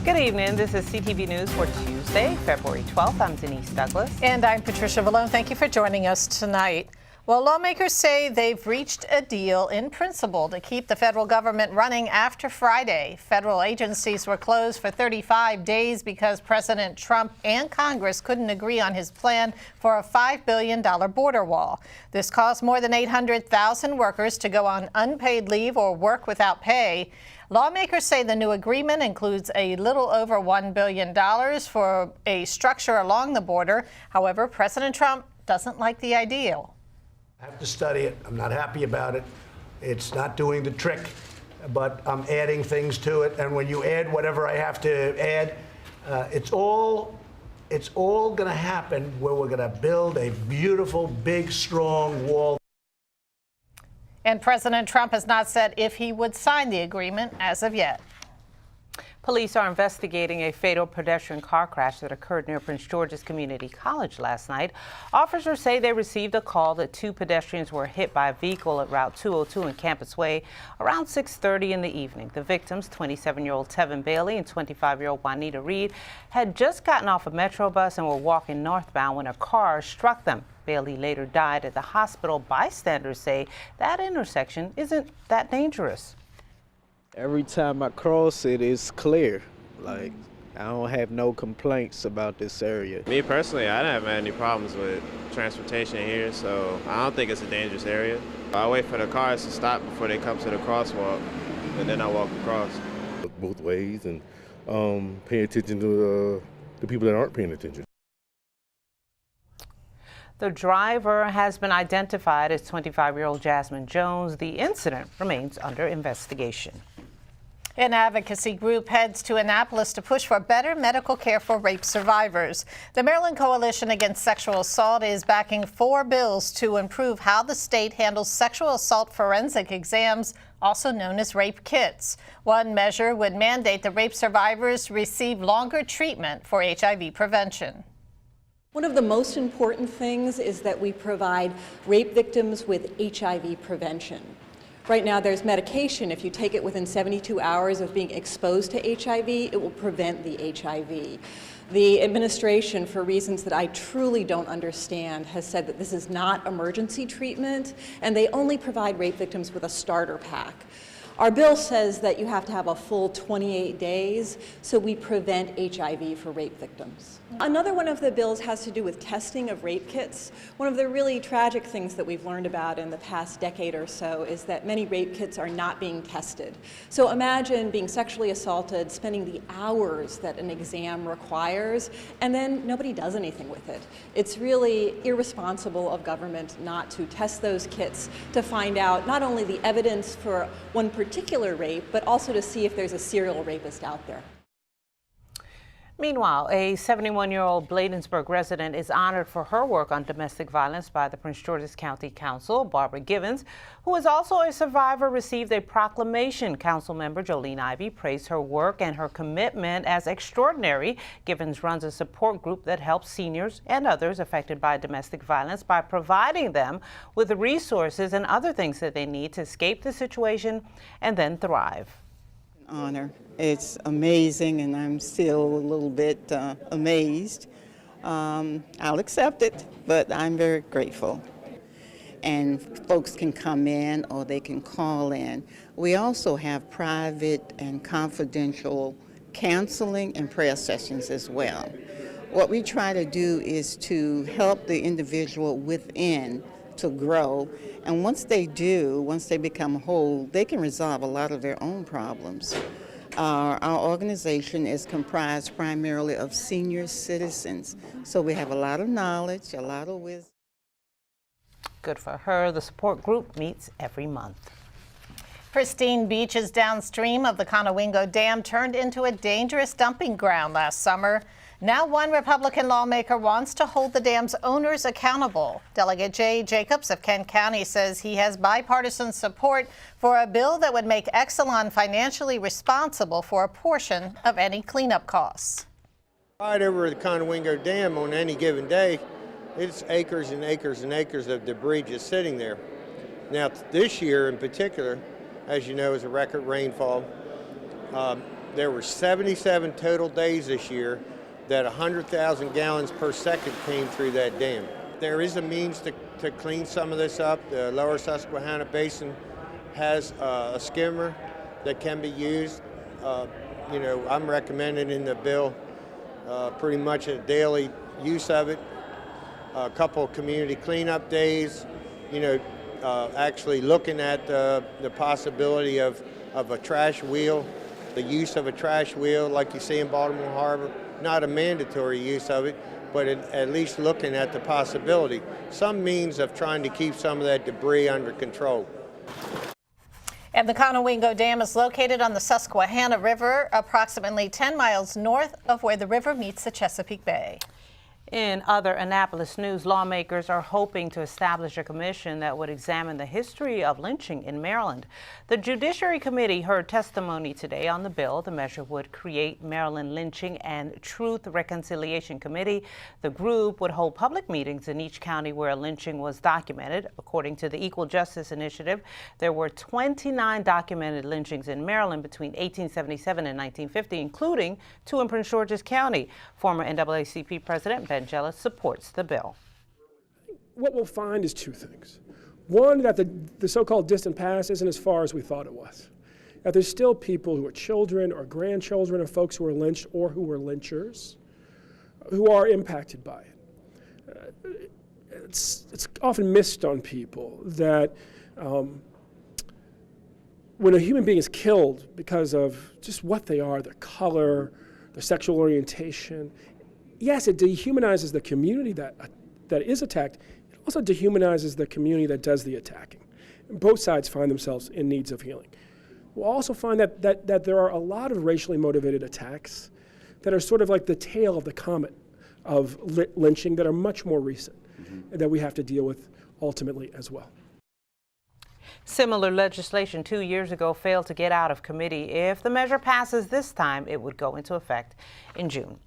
Good evening. This is CTV News for Tuesday, February 12th. I'm Denise Douglas. And I'm Patricia Vallone. Thank you for joining us tonight. Well, lawmakers say they've reached a deal in principle to keep the federal government running after Friday. Federal agencies were closed for 35 days because President Trump and Congress couldn't agree on his plan for a $5 billion border wall. This caused more than 800,000 workers to go on unpaid leave or work without pay. Lawmakers say the new agreement includes a little over $1 billion for a structure along the border. However, President Trump doesn't like the idea. I have to study it. I'm not happy about it. It's not doing the trick, but I'm adding things to it. And when you add whatever I have to add, it's all going to happen where we're going to build a beautiful, big, strong wall. And President Trump has not said if he would sign the agreement as of yet. Police are investigating a fatal pedestrian car crash that occurred near Prince George's Community College last night. Officers say they received a call that two pedestrians were hit by a vehicle at Route 202 and Campus Way around 6:30 in the evening. The victims, 27-year-old Tevin Bailey and 25-year-old Juanita Reed, had just gotten off a Metro bus and were walking northbound when a car struck them. Bailey later died at the hospital. Bystanders say that intersection isn't that dangerous. Every time I cross it, it's clear. Like, I don't have no complaints about this area. Me personally, I don't have any problems with transportation here, so I don't think it's a dangerous area. I wait for the cars to stop before they come to the crosswalk, and then I walk across. Both ways, and pay attention to the people that aren't paying attention. The driver has been identified as 25-year-old Jasmine Jones. The incident remains under investigation. An advocacy group heads to Annapolis to push for better medical care for rape survivors. The Maryland Coalition Against Sexual Assault is backing 4 bills to improve how the state handles sexual assault forensic exams, also known as rape kits. One measure would mandate the rape survivors receive longer treatment for HIV prevention. One of the most important things is that we provide rape victims with HIV prevention. Right now there's medication. If you take it within 72 hours of being exposed to HIV, it will prevent the HIV. The administration, for reasons that I truly don't understand, has said that this is not emergency treatment, and they only provide rape victims with a starter pack. Our bill says that you have to have a full 28 days, so we prevent HIV for rape victims. Another one of the bills has to do with testing of rape kits. One of the really tragic things that we've learned about in the past decade or so is that many rape kits are not being tested. So imagine being sexually assaulted, spending the hours that an exam requires, and then nobody does anything with it. It's really irresponsible of government not to test those kits to find out not only the evidence for one particular rape, but also to see if there's a serial rapist out there. Meanwhile, a 71-year-old Bladensburg resident is honored for her work on domestic violence by the Prince George's County Council. Barbara Givens, who is also a survivor, received a proclamation. Council member Jolene Ivey praised her work and her commitment as extraordinary. Givens runs a support group that helps seniors and others affected by domestic violence by providing them with the resources and other things that they need to escape the situation and then thrive. Honor. It's amazing, and I'm still a little bit amazed. I'll accept it, but I'm very grateful. And folks can come in or they can call in. We also have private and confidential counseling and prayer sessions as well. What we try to do is to help the individual within to grow, and once they become whole, they can resolve a lot of their own problems. Our organization is comprised primarily of senior citizens, so we have a lot of knowledge, a lot of wisdom. Good for her. The support group meets every month. Pristine beaches downstream of the Conowingo Dam turned into a dangerous dumping ground last summer. Now one Republican lawmaker wants to hold the dam's owners accountable. Delegate Jay Jacobs of Kent County says he has bipartisan support for a bill that would make Exelon financially responsible for a portion of any cleanup costs. Right over the Conowingo Dam on any given day, it's acres and acres and acres of debris just sitting there. Now this year in particular, as you know, is a record rainfall. There were 77 total days this year that 100,000 gallons per second came through that dam. There is a means to clean some of this up. The lower Susquehanna Basin has a skimmer that can be used. I'm recommending in the bill pretty much a daily use of it, a couple of community cleanup days, actually looking at the possibility of a trash wheel, the use of a trash wheel like you see in Baltimore Harbor, not a mandatory use of it, but at least looking at the possibility, some means of trying to keep some of that debris under control. And the Conowingo Dam is located on the Susquehanna River, approximately 10 miles north of where the river meets the Chesapeake Bay. In other Annapolis news, lawmakers are hoping to establish a commission that would examine the history of lynching in Maryland. The Judiciary Committee heard testimony today on the bill. The measure would create Maryland Lynching and Truth Reconciliation Committee. The group would hold public meetings in each county where a lynching was documented. According to the Equal Justice Initiative, there were 29 documented lynchings in Maryland between 1877 and 1950, including 2 in Prince George's County. Former NAACP President Ben Jealous supports the bill. What we'll find is 2 things. One, that the so-called distant past isn't as far as we thought it was. That there's still people who are children or grandchildren of folks who were lynched or who were lynchers who are impacted by it. It's often missed on people that when a human being is killed because of just what they are, their color, their sexual orientation, yes, it dehumanizes the community that is attacked. It also dehumanizes the community that does the attacking. And both sides find themselves in needs of healing. We'll also find that there are a lot of racially motivated attacks that are sort of like the tail of the comet of lynching that are much more recent and that we have to deal with ultimately as well. Similar legislation 2 years ago failed to get out of committee. If the measure passes this time, it would go into effect in June.